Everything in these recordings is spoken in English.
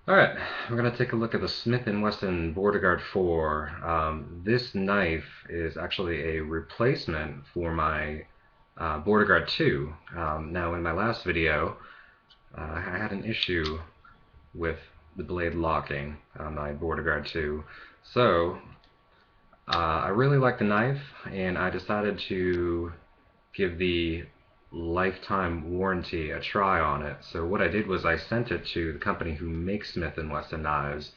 Alright, we're going to take a look at the Smith Wesson Border Guard 4. This knife is actually a replacement for my Border Guard 2. Now in my last video, I had an issue with the blade locking on my Border Guard 2. So, I really like the knife, and I decided to give the lifetime warranty a try on it. So what I did was I sent it to the company who makes Smith& Wesson knives,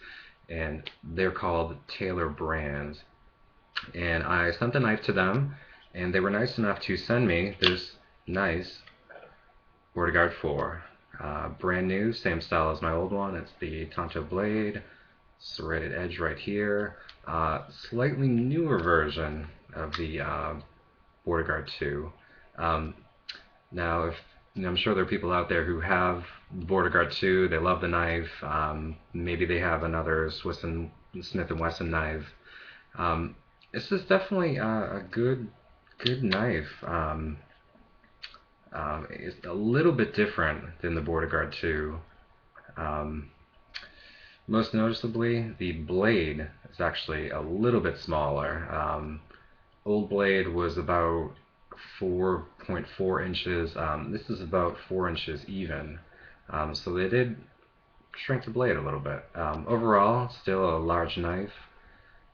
and they're called Taylor Brands. And I sent the knife to them, and they were nice enough to send me this nice Border Guard 4. Brand new, same style as my old one. It's the Tonto blade, serrated edge right here. Slightly newer version of the Border Guard 2. Um, Now, if I'm sure there are people out there who have the Border Guard 2, they love the knife. Maybe they have another Smith& Wesson knife. This is definitely a good knife. It's a little bit different than the Border Guard 2. Um, Most noticeably, the blade is actually a little bit smaller. Old blade was about 4.4 inches. This is about 4 inches even. So they did shrink the blade a little bit. Overall, still a large knife.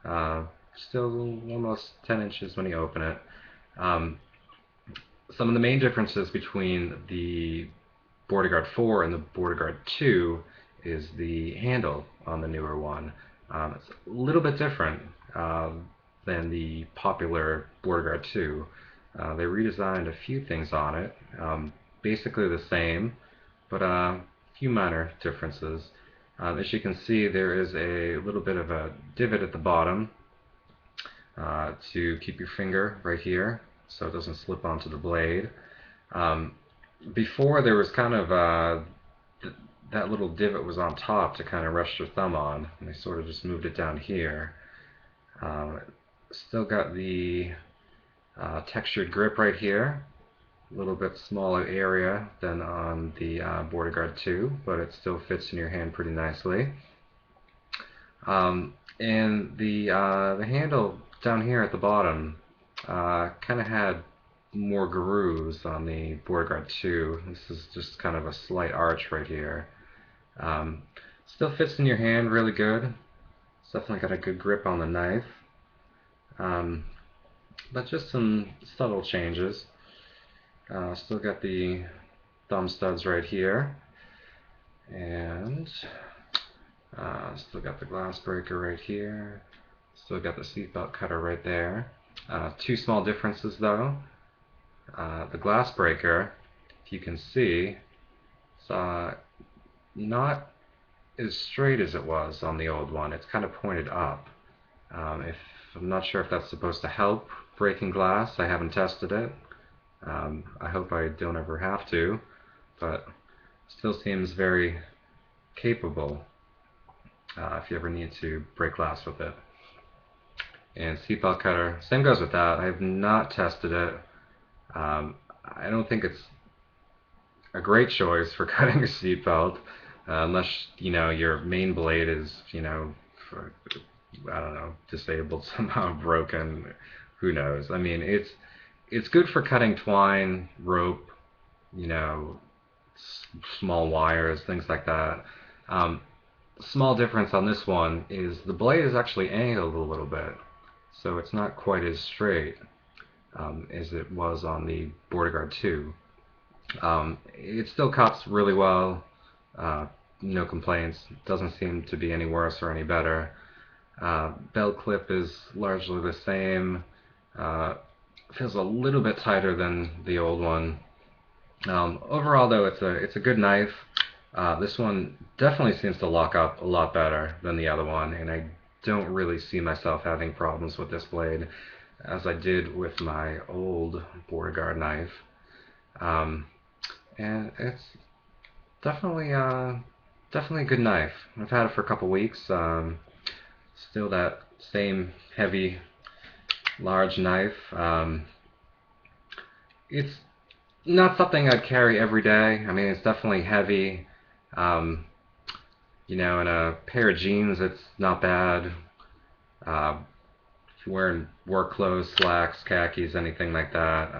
Uh, Still almost 10 inches when you open it. Um, some of the main differences between the Border Guard 4 and the Border Guard 2 is the handle on the newer one. It's a little bit different than the popular Border Guard 2. They redesigned a few things on it, basically the same, but a few minor differences. As you can see, there is a little bit of a divot at the bottom to keep your finger right here so it doesn't slip onto the blade. Um, Before there was kind of th that little divot was on top to kind of rest your thumb on, and they sort of just moved it down here. Still got the textured grip right here, a little bit smaller area than on the Border Guard 2, but it still fits in your hand pretty nicely. And the handle down here at the bottom kind of had more grooves on the Border Guard 2. This is just kind of a slight arch right here. Um, Still fits in your hand really good. It's definitely got a good grip on the knife. Um, but just some subtle changes. Still got the thumb studs right here. And still got the glass breaker right here. Still got the seatbelt cutter right there. Two small differences though. The glass breaker, if you can see, it's not as straight as it was on the old one. It's kind of pointed up. If I'm not sure if that's supposed to help breaking glass. I haven't tested it. I hope I don't ever have to, but still seems very capable if you ever need to break glass with it. And seatbelt cutter, same goes with that. I have not tested it. I don't think it's a great choice for cutting a seatbelt, unless your main blade is for, I don't know, disabled somehow, broken. Who knows? I mean, it's good for cutting twine, rope, you know, small wires, things like that. Um, Small difference on this one is the blade is actually angled a little bit, so it's not quite as straight as it was on the Border Guard 2. It still cuts really well, no complaints, doesn't seem to be any worse or any better. Belt clip is largely the same, feels a little bit tighter than the old one. Overall though, it's a good knife. This one definitely seems to lock up a lot better than the other one, and I don't really see myself having problems with this blade as I did with my old Border Guard knife. Um, and it's definitely definitely a good knife. I've had it for a couple weeks. Still that same heavy, large knife. It's not something I'd carry every day. I mean, it's definitely heavy. Um, you know, in a pair of jeans, it's not bad. Uh, if you're wearing work clothes, slacks, khakis, anything like that,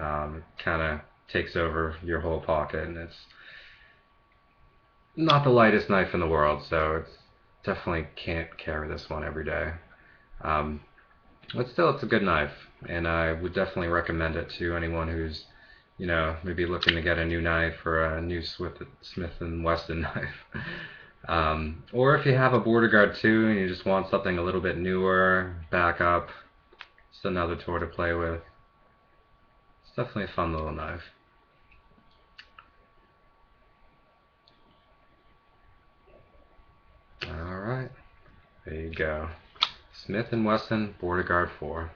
kind of takes over your whole pocket, and it's not the lightest knife in the world, so it's definitely can't carry this one every day. Um, but still, it's a good knife, and I would definitely recommend it to anyone who's, you know, maybe looking to get a new knife or a new Smith and Wesson knife. Or if you have a Border Guard too, and you just want something a little bit newer, backup, just another toy to play with. It's definitely a fun little knife. Alright, there you go. Smith & Wesson Border Guard 4.